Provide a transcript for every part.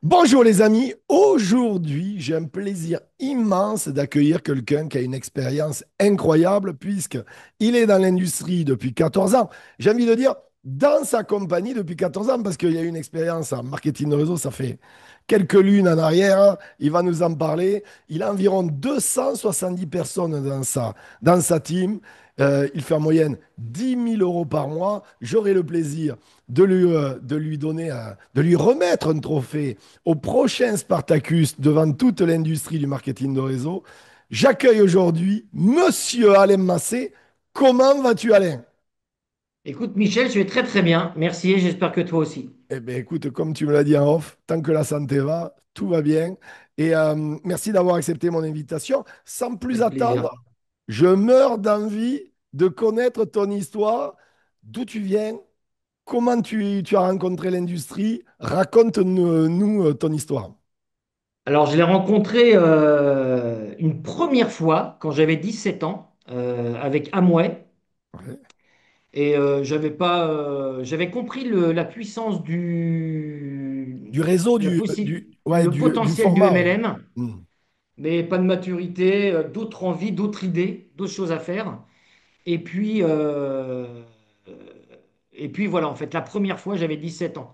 Bonjour les amis, aujourd'hui j'ai un plaisir immense d'accueillir quelqu'un qui a une expérience incroyable puisque il est dans l'industrie depuis 14 ans. J'ai envie de dire dans sa compagnie depuis 14 ans parce qu'il y a une expérience en marketing de réseau, ça fait quelques lunes en arrière, il va nous en parler. Il a environ 270 personnes dans sa team. Il fait en moyenne 10 000 € par mois. J'aurai le plaisir de lui donner de lui remettre un trophée au prochain Spartacus devant toute l'industrie du marketing de réseau. J'accueille aujourd'hui Monsieur Alain Massé. Comment vas-tu, Alain? Écoute, Michel, je vais très très bien. Merci et j'espère que toi aussi. Eh bien, écoute, comme tu me l'as dit en off, tant que la santé va, tout va bien. Et merci d'avoir accepté mon invitation. Sans plus Avec plaisir. attendre, je meurs d'envie de connaître ton histoire, d'où tu viens, comment tu as rencontré l'industrie. Raconte-nous ton histoire. Alors, je l'ai rencontré une première fois quand j'avais 17 ans avec Amway. Ouais. Et j'avais compris la puissance Du réseau, ouais, le du potentiel du format. Ouais. MLM, Hmm. mais pas de maturité, d'autres envies, d'autres idées, d'autres choses à faire. Et puis, euh, et puis voilà, en fait, la première fois, j'avais 17 ans.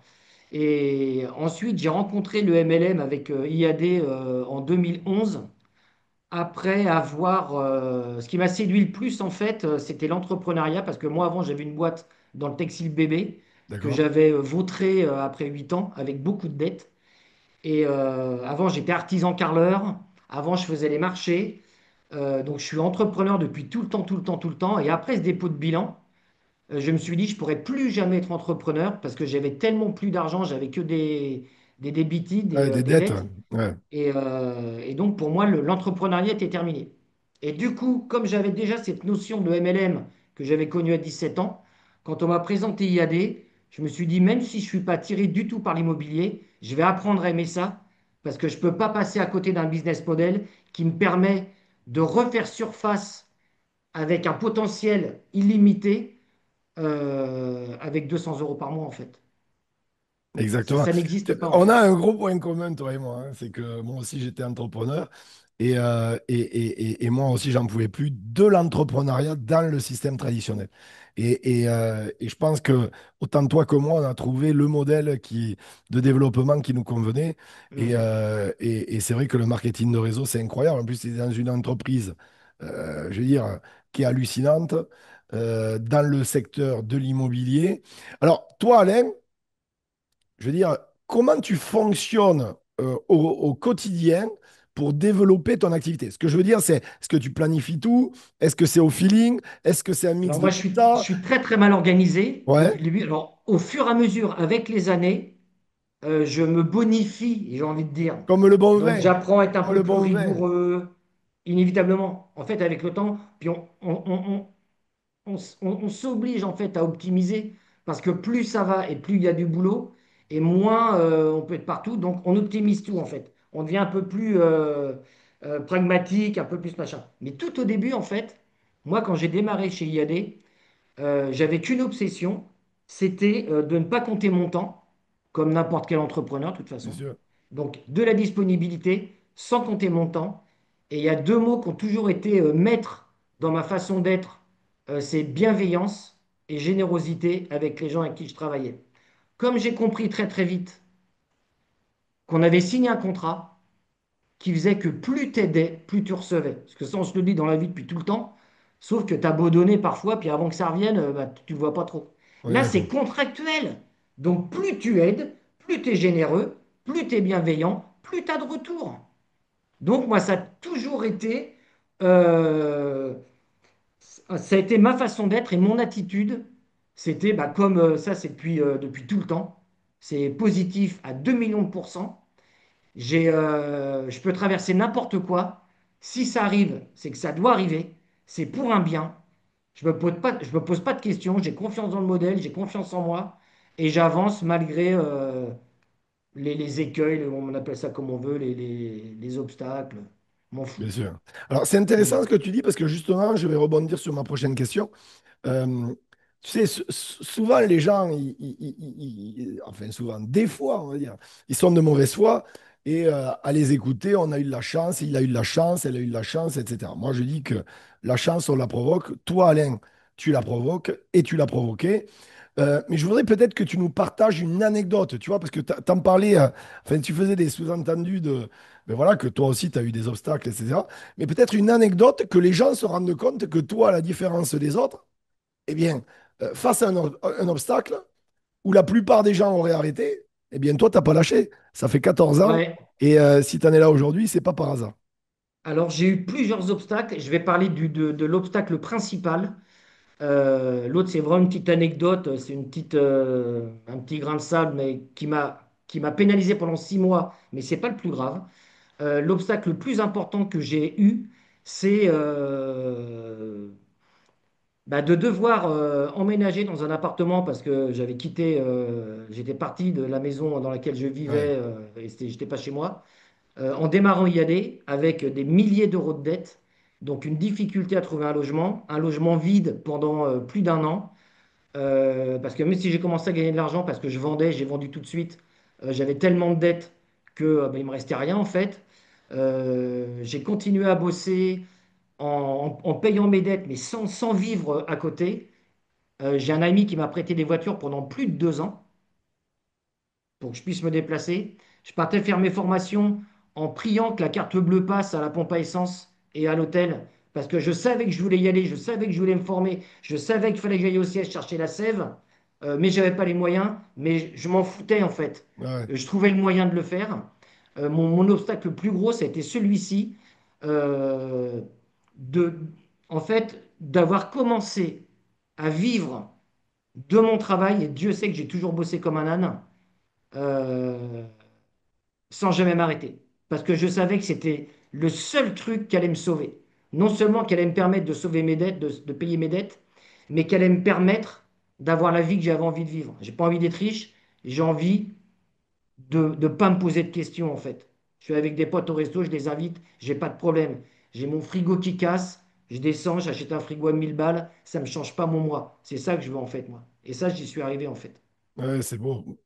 Et ensuite, j'ai rencontré le MLM avec IAD en 2011. Après avoir, ce qui m'a séduit le plus, en fait, c'était l'entrepreneuriat, parce que moi, avant, j'avais une boîte dans le textile bébé que D'accord. j'avais vautrée après 8 ans avec beaucoup de dettes. Et avant, j'étais artisan carreleur. Avant, je faisais les marchés. Donc, je suis entrepreneur depuis tout le temps, tout le temps, tout le temps. Et après ce dépôt de bilan, je me suis dit, je pourrais plus jamais être entrepreneur parce que j'avais tellement plus d'argent, j'avais que des débitis, Ouais, des des dettes. dettes. Ouais. Et donc, pour moi, l'entrepreneuriat était terminé. Et du coup, comme j'avais déjà cette notion de MLM que j'avais connue à 17 ans, quand on m'a présenté IAD, je me suis dit, même si je ne suis pas tiré du tout par l'immobilier, je vais apprendre à aimer ça parce que je ne peux pas passer à côté d'un business model qui me permet de refaire surface avec un potentiel illimité avec 200 euros par mois, en fait. Exactement. Ça n'existe pas, en On a fait. un gros point commun, toi et moi, hein. C'est que moi aussi, j'étais entrepreneur. Et moi aussi, j'en pouvais plus de l'entrepreneuriat dans le système traditionnel. Et je pense que autant toi que moi, on a trouvé le modèle de développement qui nous convenait. Mhm. Et c'est vrai que le marketing de réseau, c'est incroyable. En plus, c'est dans une entreprise, je veux dire, qui est hallucinante, dans le secteur de l'immobilier. Alors, toi, Alain, je veux dire, comment tu fonctionnes au quotidien pour développer ton activité? Ce que je veux dire, c'est est-ce que tu planifies tout? Est-ce que c'est au feeling? Est-ce que c'est un mix Alors de moi, tout je ça? suis très très mal organisé Ouais, depuis le début. Alors au fur et à mesure, avec les années, je me bonifie, j'ai envie de dire. comme le bon Donc vin. j'apprends à être un Comme le peu plus bon vin. rigoureux, inévitablement. En fait, avec le temps, puis on s'oblige en fait à optimiser parce que plus ça va et plus il y a du boulot et moins on peut être partout. Donc on optimise tout en fait. On devient un peu plus pragmatique, un peu plus machin. Mais tout au début en fait, moi quand j'ai démarré chez IAD, j'avais qu'une obsession, c'était de ne pas compter mon temps, comme n'importe quel entrepreneur de toute Bien façon. sûr. Donc de la disponibilité sans compter mon temps. Et il y a deux mots qui ont toujours été maîtres dans ma façon d'être, c'est bienveillance et générosité avec les gens avec qui je travaillais. Comme j'ai compris très très vite qu'on avait signé un contrat qui faisait que plus tu aidais, plus tu recevais. Parce que ça, on se le dit dans la vie depuis tout le temps. Sauf que tu as beau donner parfois, puis avant que ça revienne, bah, tu ne le vois pas trop. On est Là, c'est d'accord. contractuel. Donc, plus tu aides, plus tu es généreux, plus tu es bienveillant, plus tu as de retour. Donc, moi, euh, ça a été ma façon d'être et mon attitude. C'était bah, comme ça, c'est depuis tout le temps. C'est positif à 2 millions de pourcents. Je peux traverser n'importe quoi. Si ça arrive, c'est que ça doit arriver. C'est pour un bien. Je me pose pas de questions. J'ai confiance dans le modèle, j'ai confiance en moi et j'avance malgré les écueils, on appelle ça comme on veut, les obstacles. M'en fous. Bien sûr. Alors, c'est Mais intéressant ce que tu dis parce que justement, je vais rebondir sur ma prochaine question. Euh, Tu sais, souvent les gens, enfin souvent, des fois, on va dire, ils sont de mauvaise foi et à les écouter, on a eu de la chance, il a eu de la chance, elle a eu de la chance, etc. Moi, je dis que la chance, on la provoque. Toi, Alain, tu la provoques et tu l'as provoquée. Mais je voudrais peut-être que tu nous partages une anecdote, tu vois, parce que t'en parlais, enfin, tu faisais des sous-entendus de, ben voilà, que toi aussi, tu as eu des obstacles, etc. Mais peut-être une anecdote que les gens se rendent compte que toi, à la différence des autres, eh bien, face à un obstacle où la plupart des gens auraient arrêté, eh bien, toi, t'as pas lâché. Ça fait 14 ans. Ouais. Et si tu en es là aujourd'hui, c'est pas par hasard. Alors, j'ai eu plusieurs obstacles. Je vais parler de l'obstacle principal. L'autre, c'est vraiment une petite anecdote. C'est un petit grain de sable, mais qui m'a pénalisé pendant 6 mois. Mais c'est pas le plus grave. L'obstacle le plus important que j'ai eu, c'est bah, de devoir emménager dans un appartement parce que j'étais parti de la maison dans laquelle je Ouais, vivais et j'étais pas chez moi. En démarrant y aller avec des milliers d'euros de dettes, donc une difficulté à trouver un logement vide pendant plus d'un an. Parce que même si j'ai commencé à gagner de l'argent parce que j'ai vendu tout de suite, j'avais tellement de dettes que bah, il me restait rien en fait. J'ai continué à bosser en payant mes dettes, mais sans vivre à côté. J'ai un ami qui m'a prêté des voitures pendant plus de 2 ans pour que je puisse me déplacer. Je partais faire mes formations en priant que la carte bleue passe à la pompe à essence et à l'hôtel, parce que je savais que je voulais y aller, je savais que je voulais me former, je savais qu'il fallait que j'aille au siège chercher la sève, mais je n'avais pas les moyens, mais je m'en foutais en fait. ouais. Je trouvais le moyen de le faire. Mon obstacle le plus gros, ça a été celui-ci, euh, de, en fait, d'avoir commencé à vivre de mon travail, et Dieu sait que j'ai toujours bossé comme un âne, euh, sans jamais m'arrêter. Parce que je savais que c'était le seul truc qui allait me sauver. Non seulement qui allait me permettre de sauver mes dettes, de payer mes dettes, mais qui allait me permettre d'avoir la vie que j'avais envie de vivre. J'ai pas envie d'être riche, j'ai envie de ne pas me poser de questions en fait. Je suis avec des potes au resto, je les invite, j'ai pas de problème. J'ai mon frigo qui casse, je descends, j'achète un frigo à 1000 balles, ça me change pas mon mois. C'est ça que je veux en fait moi. Et ça, j'y suis arrivé en fait. Ouais, c'est beau.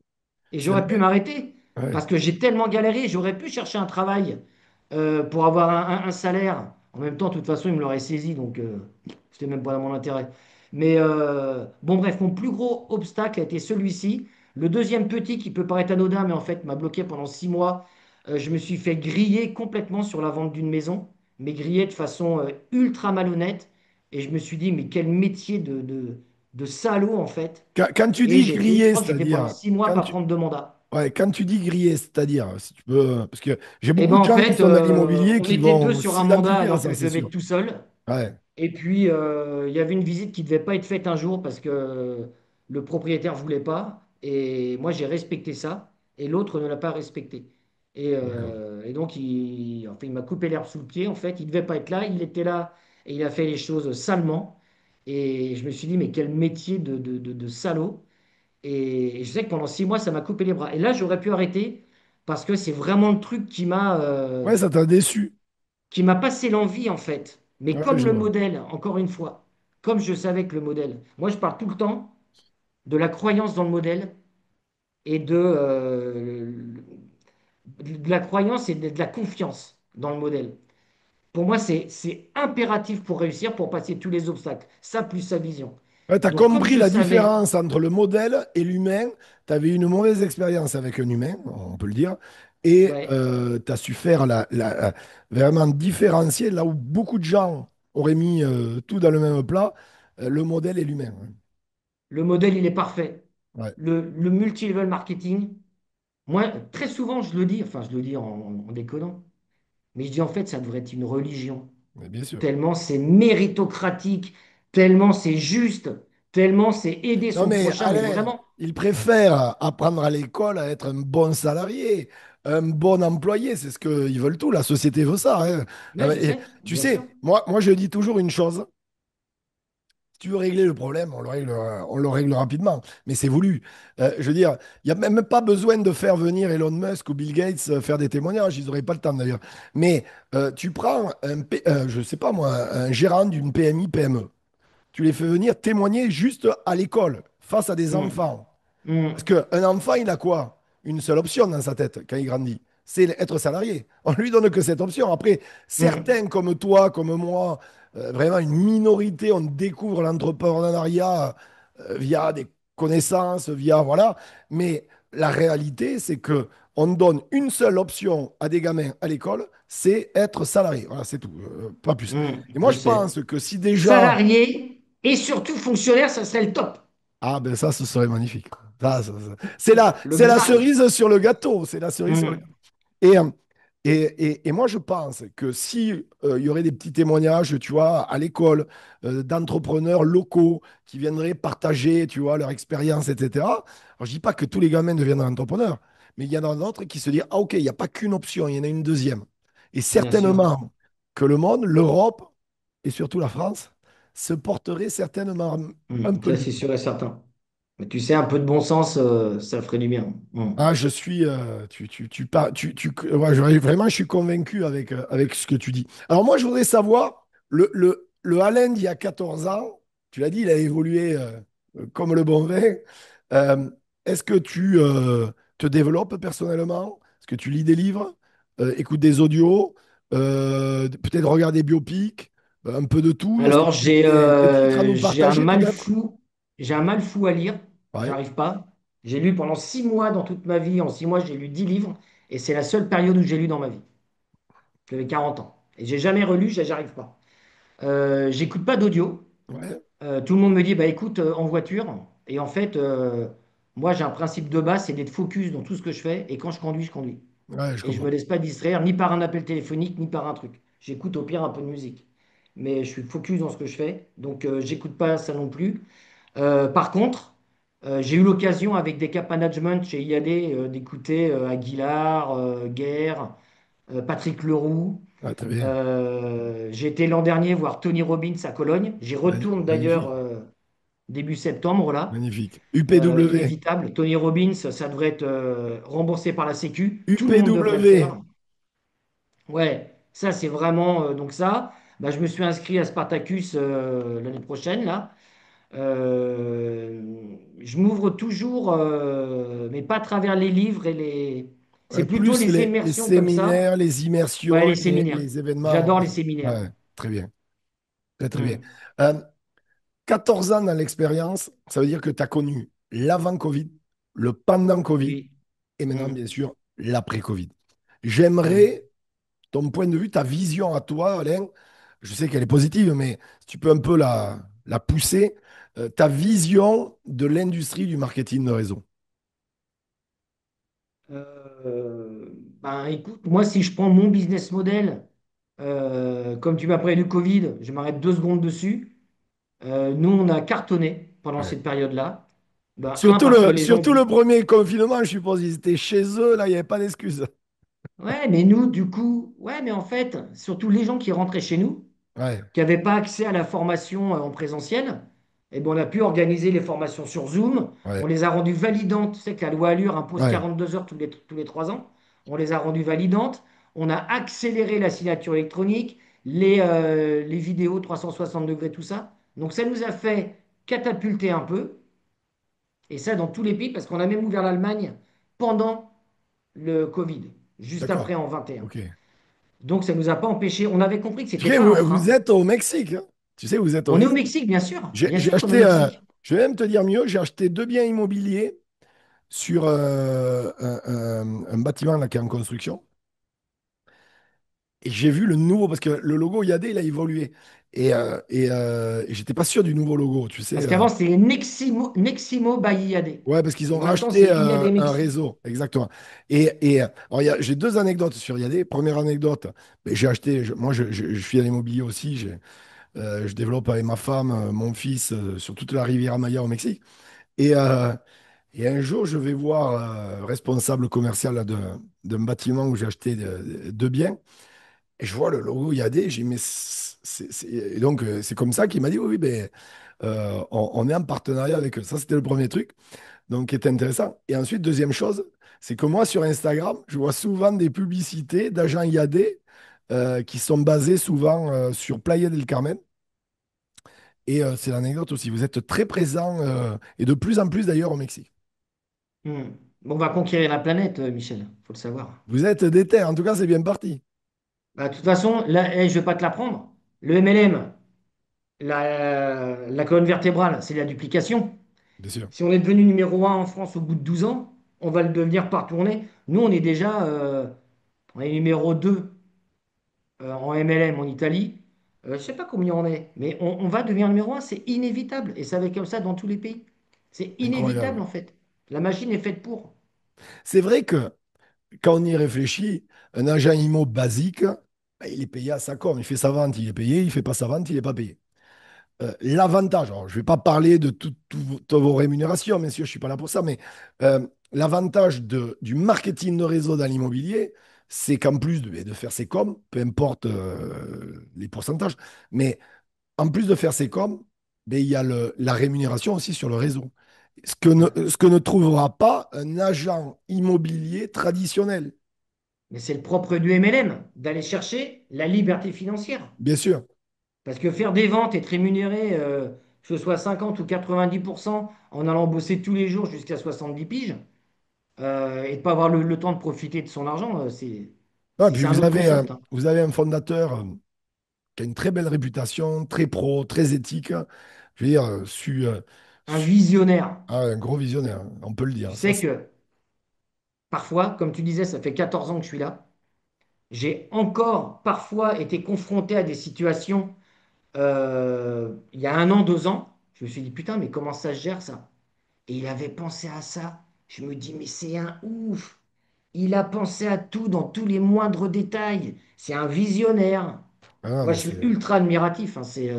Et C'est, j'aurais pu m'arrêter ouais, parce que j'ai tellement galéré. J'aurais pu chercher un travail pour avoir un salaire. En même temps, de toute façon, il me l'aurait saisi, donc c'était même pas dans mon intérêt. Mais bon, bref, mon plus gros obstacle a été celui-ci. Le deuxième petit qui peut paraître anodin, mais en fait m'a bloqué pendant 6 mois. Je me suis fait griller complètement sur la vente d'une maison, mais griller de façon ultra malhonnête. Et je me suis dit, mais quel métier de salaud en fait. quand tu Et dis j'ai été, je griller, crois que j'étais pendant c'est-à-dire, 6 mois à pas prendre de mandat. ouais, quand tu dis griller, c'est-à-dire, si tu peux, parce que j'ai Et ben beaucoup de en gens qui fait, sont dans l'immobilier on qui était deux vont sur un mandat s'identifier à alors ça, que je c'est devais sûr. être tout seul. Ouais, Et puis, il y avait une visite qui ne devait pas être faite un jour parce que le propriétaire ne voulait pas. Et moi, j'ai respecté ça. Et l'autre ne l'a pas respecté. d'accord. Et donc, enfin, il m'a coupé l'herbe sous le pied. En fait, il ne devait pas être là. Il était là et il a fait les choses salement. Et je me suis dit, mais quel métier de salaud. Et je sais que pendant 6 mois, ça m'a coupé les bras. Et là, j'aurais pu arrêter parce que c'est vraiment le truc Ouais, ça t'a déçu. qui m'a passé l'envie, en fait. Mais Ouais, comme je le vois. modèle, encore une fois, comme je savais que le modèle, moi, je parle tout le temps de la croyance dans le modèle et de la croyance et de la confiance dans le modèle. Pour moi, c'est impératif pour réussir, pour passer tous les obstacles. Ça, plus sa vision. Ouais, tu as Donc, comme compris je la savais, différence entre le modèle et l'humain. Tu avais une mauvaise expérience avec un humain, on peut le dire, et ouais, tu as su faire vraiment différencier là où beaucoup de gens auraient mis tout dans le même plat, le modèle et l'humain. le modèle, il est parfait. Ouais, Le multi-level marketing, moi, très souvent, je le dis, enfin, je le dis en déconnant, mais je dis en fait, ça devrait être une religion. ouais, bien sûr. Tellement c'est méritocratique, tellement c'est juste, tellement c'est aider Non, son mais prochain, mais Alain, vraiment. ils préfèrent apprendre à l'école à être un bon salarié, un bon employé. C'est ce qu'ils veulent tout. La société veut ça, hein. Mais je Et sais, tu bien sûr. sais, moi, je dis toujours une chose. Si tu veux régler le problème, on le règle rapidement. Mais c'est voulu. Je veux dire, il n'y a même pas besoin de faire venir Elon Musk ou Bill Gates faire des témoignages. Ils n'auraient pas le temps d'ailleurs. Mais tu prends je sais pas moi, un gérant d'une PMI, PME. tu les fais venir témoigner juste à l'école, face à des Mm. enfants. Parce Mm. qu'un enfant, il a quoi? Une seule option dans sa tête quand il grandit, c'est être salarié. On lui donne que cette option. Après, Mm. certains comme toi, comme moi, vraiment une minorité, on découvre l'entrepreneuriat via des connaissances, via voilà. Mais la réalité, c'est que on donne une seule option à des gamins à l'école, c'est être salarié. Voilà, c'est tout, pas plus. Et moi, Je je sais. pense que si déjà Salarié et surtout fonctionnaire, ça serait le top. ah ben ça, ce serait magnifique. Le C'est la Graal. cerise sur le gâteau. C'est la cerise sur le gâteau. Mm. Et, et moi, je pense que si il y aurait des petits témoignages, tu vois, à l'école, d'entrepreneurs locaux qui viendraient partager, tu vois, leur expérience, etc. Alors, je dis pas que tous les gamins deviendront entrepreneurs, mais il y en a d'autres qui se disent, ah ok, il n'y a pas qu'une option, il y en a une deuxième. Et Bien sûr. certainement que le monde, l'Europe et surtout la France se porterait certainement un peu Ça, mieux. c'est sûr et certain. Mais tu sais, un peu de bon sens, ça ferait du bien. Ah, je suis, ouais, vraiment, je suis convaincu avec ce que tu dis. Alors moi, je voudrais savoir, le Haaland il y a 14 ans, tu l'as dit, il a évolué comme le bon vin. Euh, Est-ce que tu te développes personnellement? Est-ce que tu lis des livres, écoutes des audios, peut-être regardes des biopics, un peu de tout? Est-ce que Alors, tu as des titres à nous j'ai un partager mal peut-être? fou. J'ai un mal fou à lire. Ouais, J'arrive pas. J'ai lu pendant 6 mois dans toute ma vie. En 6 mois, j'ai lu 10 livres. Et c'est la seule période où j'ai lu dans ma vie. J'avais 40 ans. Et j'ai jamais relu, j'arrive pas. J'écoute pas d'audio. ouais, Tout le monde me dit, bah écoute, en voiture. Et en fait, moi, j'ai un principe de base, c'est d'être focus dans tout ce que je fais. Et quand je conduis, je conduis. ouais, je Et je me comprends. laisse pas distraire ni par un appel téléphonique, ni par un truc. J'écoute au pire un peu de musique. Mais je suis focus dans ce que je fais. Donc, j'écoute pas ça non plus. Par contre, j'ai eu l'occasion avec des cap management chez IAD d'écouter Aguilar, Guerre, Patrick Leroux. Ah, très bien. J'ai été l'an dernier voir Tony Robbins à Cologne. J'y retourne d'ailleurs Magnifique. début septembre là. Magnifique. UPW. Inévitable. Tony Robbins, ça devrait être remboursé par la Sécu. Tout le monde devrait le UPW. faire. Ouais, ça c'est vraiment donc ça. Bah, je me suis inscrit à Spartacus l'année prochaine là. Je m'ouvre toujours, mais pas à travers les livres et les. C'est plutôt Plus les les immersions comme ça. séminaires, les Ouais, immersions, les séminaires. les événements. J'adore les séminaires. Ouais, très bien. Très, très bien. Hmm. Euh, 14 ans dans l'expérience, ça veut dire que tu as connu l'avant-Covid, le pendant-Covid Oui. et maintenant, Hmm. bien sûr, l'après-Covid. Hmm. J'aimerais ton point de vue, ta vision à toi, Alain. Je sais qu'elle est positive, mais si tu peux un peu la pousser, ta vision de l'industrie du marketing de réseau. Euh, Ben, écoute, moi, si je prends mon business model, comme tu m'as parlé du Covid, je m'arrête 2 secondes dessus. Nous, on a cartonné pendant Ouais. cette période-là. Ben, parce que les gens. Surtout le premier confinement, je suppose, ils étaient chez eux, là, il n'y avait pas d'excuses. Ouais, mais nous, du coup, ouais, mais en fait, surtout les gens qui rentraient chez nous, Ouais, qui n'avaient pas accès à la formation en présentiel, et ben, on a pu organiser les formations sur Zoom. ouais, On les a rendues validantes. Tu sais que la loi Allure impose ouais. 42 heures tous les 3 ans. On les a rendues validantes. On a accéléré la signature électronique, les vidéos 360 degrés, tout ça. Donc ça nous a fait catapulter un peu, et ça dans tous les pays, parce qu'on a même ouvert l'Allemagne pendant le Covid, juste D'accord. après en 21. Ok. Donc ça ne nous a pas empêché. On avait compris que ce Tu n'était sais, pas un vous frein. êtes au Mexique, hein. Tu sais, vous êtes au On est au Mexique. Mexique, bien J'ai sûr qu'on est au acheté, Mexique. je vais même te dire mieux, j'ai acheté deux biens immobiliers sur un bâtiment là, qui est en construction. Et j'ai vu le nouveau, parce que le logo IAD, il a évolué. Et j'étais pas sûr du nouveau logo, tu sais. Parce qu'avant, c'était Neximo by IAD. Ouais, parce qu'ils Et ont maintenant, racheté c'est IAD un Mexique. réseau, exactement. Alors, j'ai deux anecdotes sur IAD. Première anecdote, ben, j'ai acheté, moi je suis à l'immobilier aussi, je développe avec ma femme, mon fils, sur toute la Riviera Maya au Mexique. Et, euh, et un jour, je vais voir responsable commercial là, d'un bâtiment où j'ai acheté deux biens. Et je vois le logo IAD, j'ai dit, mais Et donc, c'est comme ça qu'il m'a dit, oui, oui, ben, on est en partenariat avec eux. Ça, c'était le premier truc, donc qui était intéressant. Et ensuite, deuxième chose, c'est que moi, sur Instagram, je vois souvent des publicités d'agents IAD qui sont basés souvent sur Playa del Carmen. Et c'est l'anecdote aussi. Vous êtes très présent et de plus en plus d'ailleurs au Mexique. Hmm. Bon, on va conquérir la planète, Michel, faut le savoir. Vous êtes déter. En tout cas, c'est bien parti. Bah, de toute façon, là, je vais pas te l'apprendre. Le MLM, la colonne vertébrale, c'est la duplication. Bien sûr. Si on est devenu numéro un en France au bout de 12 ans, on va le devenir par tournée. Nous, on est déjà on est numéro 2 en MLM en Italie. Je ne sais pas combien on est, mais on va devenir numéro un. C'est inévitable. Et ça va être comme ça dans tous les pays. C'est inévitable, Incroyable. en fait. La machine est faite pour. C'est vrai que quand on y réfléchit, un agent IMO basique, ben, il est payé à sa com. Il fait sa vente, il est payé. Il fait pas sa vente, il n'est pas payé. L'avantage, alors, je ne vais pas parler de toutes vos rémunérations, messieurs, je ne suis pas là pour ça, mais l'avantage du marketing de réseau dans l'immobilier, c'est qu'en plus de faire ses coms, peu importe les pourcentages, mais en plus de faire ses coms, ben, il y a la rémunération aussi sur le réseau. Ouais. Ce que ne trouvera pas un agent immobilier traditionnel, Mais c'est le propre du MLM, d'aller chercher la liberté financière. bien sûr. Parce que faire des ventes et être rémunéré, que ce soit 50 ou 90% en allant bosser tous les jours jusqu'à 70 piges, et de ne pas avoir le temps de profiter de son argent, Ah, puis c'est un autre concept, hein. vous avez un fondateur qui a une très belle réputation, très pro, très éthique. Je veux dire, Un visionnaire. ah, un gros visionnaire, hein, on peut le Tu dire. Ça, sais que parfois, comme tu disais, ça fait 14 ans que je suis là. J'ai encore parfois été confronté à des situations, il y a un an, 2 ans. Je me suis dit, putain, mais comment ça se gère ça? Et il avait pensé à ça. Je me dis, mais c'est un ouf. Il a pensé à tout dans tous les moindres détails. C'est un visionnaire. ah non, Moi, mais je suis c'est, ultra admiratif, hein. C'est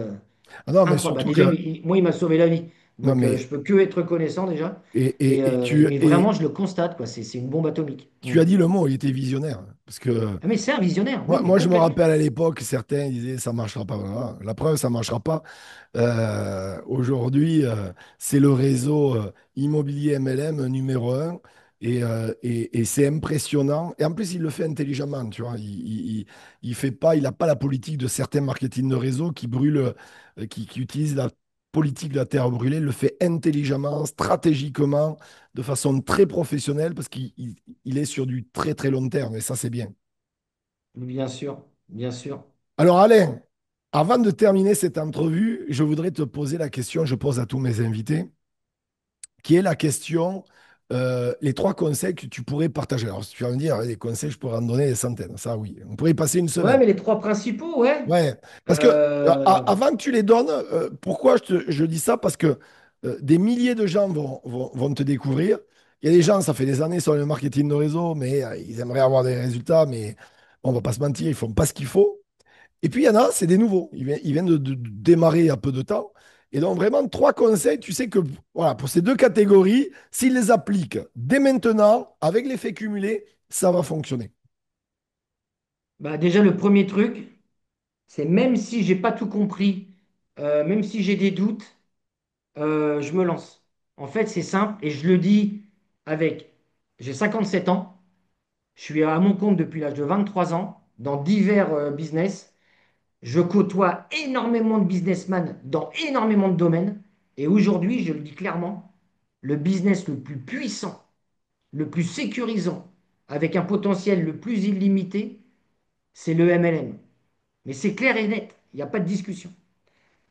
ah non, mais incroyable. Bah, surtout déjà, que, moi, il m'a sauvé la vie. non, Donc, mais, je peux que être reconnaissant déjà. Mais et vraiment, je le constate, quoi. C'est une bombe atomique. tu as dit le mot, il était visionnaire. Parce que Ah, mais c'est un visionnaire, oui, moi, mais moi, je me complètement. rappelle à l'époque, certains disaient ça ne marchera pas. Voilà. La preuve, ça ne marchera pas. Aujourd'hui, c'est le réseau immobilier MLM numéro un. Et c'est impressionnant. Et en plus, il le fait intelligemment, tu vois. Il fait pas, il n'a pas la politique de certains marketing de réseau qui brûlent, qui utilisent la politique de la terre brûlée. Il le fait intelligemment, stratégiquement, de façon très professionnelle, parce qu'il est sur du très très long terme. Et ça, c'est bien. Bien sûr, bien sûr. Alors Alain, avant de terminer cette entrevue, je voudrais te poser la question que je pose à tous mes invités, qui est la question, les trois conseils que tu pourrais partager. Alors, si tu vas me dire, les conseils, je pourrais en donner des centaines, ça oui. On pourrait y passer une Ouais, semaine. mais les trois principaux, ouais. Ouais, parce que Euh, avant que tu les donnes, pourquoi je dis ça? Parce que des milliers de gens vont te découvrir. Il y a des gens, ça fait des années sur le marketing de réseau, mais ils aimeraient avoir des résultats, mais on va pas se mentir, ils font pas ce qu'il faut. Et puis, il y en a, c'est des nouveaux. Ils viennent de démarrer il y a peu de temps. Et donc, vraiment, trois conseils. Tu sais que voilà, pour ces deux catégories, s'ils les appliquent dès maintenant, avec l'effet cumulé, ça va fonctionner. Bah, déjà, le premier truc, c'est même si j'ai pas tout compris, même si j'ai des doutes, je me lance. En fait, c'est simple et je le dis avec, j'ai 57 ans, je suis à mon compte depuis l'âge de 23 ans dans divers business. Je côtoie énormément de businessmen dans énormément de domaines et aujourd'hui, je le dis clairement, le business le plus puissant, le plus sécurisant, avec un potentiel le plus illimité, c'est le MLM. Mais c'est clair et net, il n'y a pas de discussion.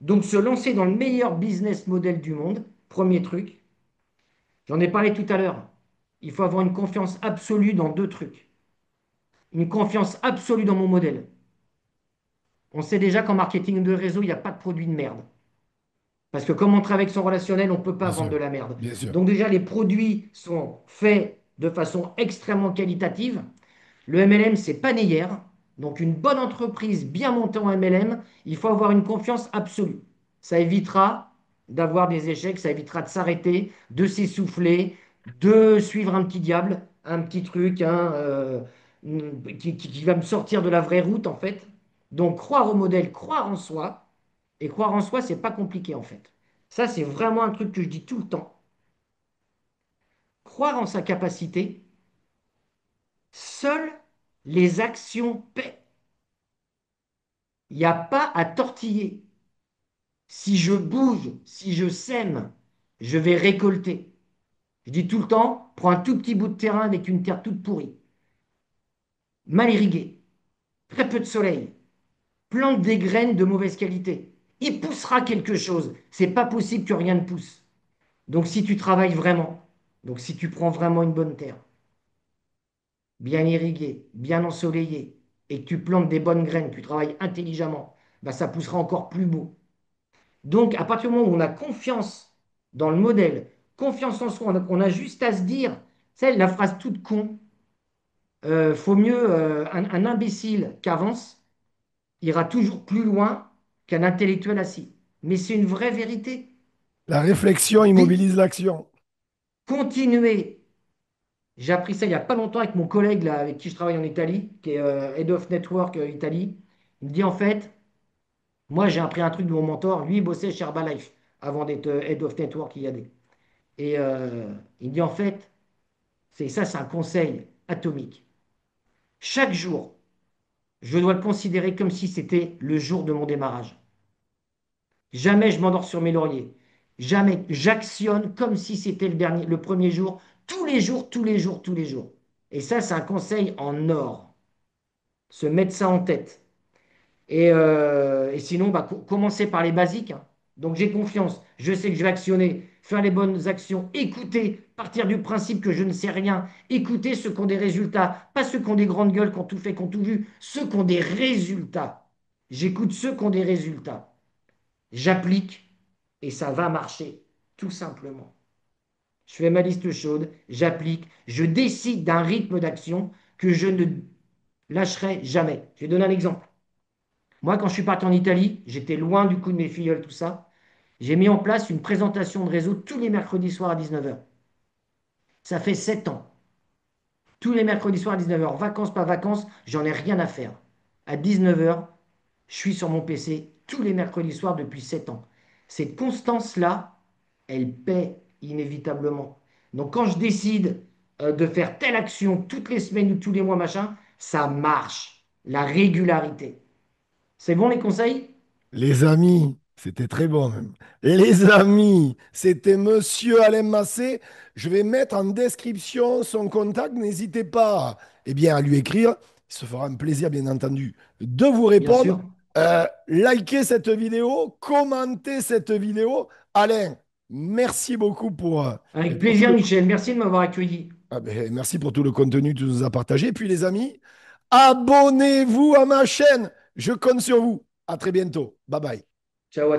Donc se lancer dans le meilleur business model du monde, premier truc. J'en ai parlé tout à l'heure. Il faut avoir une confiance absolue dans deux trucs. Une confiance absolue dans mon modèle. On sait déjà qu'en marketing de réseau, il n'y a pas de produit de merde. Parce que comme on travaille avec son relationnel, on ne peut pas Bien vendre sûr, de la merde. bien sûr, Donc déjà, les produits sont faits de façon extrêmement qualitative. Le MLM, c'est pas né hier. Donc une bonne entreprise bien montée en MLM, il faut avoir une confiance absolue. Ça évitera d'avoir des échecs, ça évitera de s'arrêter, de s'essouffler, de suivre un petit diable, un petit truc hein, qui va me sortir de la vraie route en fait. Donc croire au modèle, croire en soi, et croire en soi, c'est pas compliqué en fait. Ça, c'est vraiment un truc que je dis tout le temps. Croire en sa capacité, seules les actions paient. Il n'y a pas à tortiller. Si je bouge, si je sème, je vais récolter. Je dis tout le temps, prends un tout petit bout de terrain avec une terre toute pourrie, mal irriguée, très peu de soleil, plante des graines de mauvaise qualité. Il poussera quelque chose. C'est pas possible que rien ne pousse. Donc si tu travailles vraiment, donc si tu prends vraiment une bonne terre, bien irriguée, bien ensoleillée, et que tu plantes des bonnes graines, tu travailles intelligemment, bah, ça poussera encore plus beau. Donc à partir du moment où on a confiance dans le modèle, confiance en soi, on a juste à se dire, c'est la phrase toute con, faut mieux un imbécile qui avance ira toujours plus loin qu'un intellectuel assis. Mais c'est une vraie vérité. La réflexion immobilise l'action. Continuez. J'ai appris ça il n'y a pas longtemps avec mon collègue là, avec qui je travaille en Italie, qui est Head of Network Italie. Il me dit en fait, moi j'ai appris un truc de mon mentor, lui il bossait chez Herbalife avant d'être Head of Network IAD. Et il me dit en fait, c'est un conseil atomique. Chaque jour, je dois le considérer comme si c'était le jour de mon démarrage. Jamais je m'endors sur mes lauriers. Jamais. J'actionne comme si c'était le dernier, le premier jour, tous les jours, tous les jours, tous les jours. Et ça, c'est un conseil en or. Se mettre ça en tête. Et sinon, bah, commencer par les basiques, hein. Donc j'ai confiance. Je sais que je vais actionner, faire les bonnes actions, écouter, partir du principe que je ne sais rien, écouter ceux qui ont des résultats, pas ceux qui ont des grandes gueules, qui ont tout fait, qui ont tout vu, ceux qui ont des résultats. J'écoute ceux qui ont des résultats. J'applique et ça va marcher, tout simplement. Je fais ma liste chaude, j'applique, je décide d'un rythme d'action que je ne lâcherai jamais. Je vais donner un exemple. Moi, quand je suis parti en Italie, j'étais loin du coup de mes filleuls, tout ça. J'ai mis en place une présentation de réseau tous les mercredis soirs à 19h. Ça fait 7 ans. Tous les mercredis soirs à 19h. Vacances, pas vacances, j'en ai rien à faire. À 19h, je suis sur mon PC tous les mercredis soirs depuis 7 ans. Cette constance-là, elle paie inévitablement. Donc quand je décide de faire telle action toutes les semaines ou tous les mois, machin, ça marche. La régularité. C'est bon les conseils? Les amis, c'était très bon même. Les amis, c'était Monsieur Alain Massé. Je vais mettre en description son contact. N'hésitez pas, eh bien, à lui écrire. Il se fera un plaisir, bien entendu, de vous Bien répondre. sûr. Likez cette vidéo, commentez cette vidéo. Alain, merci beaucoup Avec pour tout plaisir, Michel. Merci de m'avoir accueilli. merci pour tout le contenu que tu nous as partagé. Et puis, les amis, abonnez-vous à ma chaîne. Je compte sur vous. À très bientôt. Bye bye. Ciao.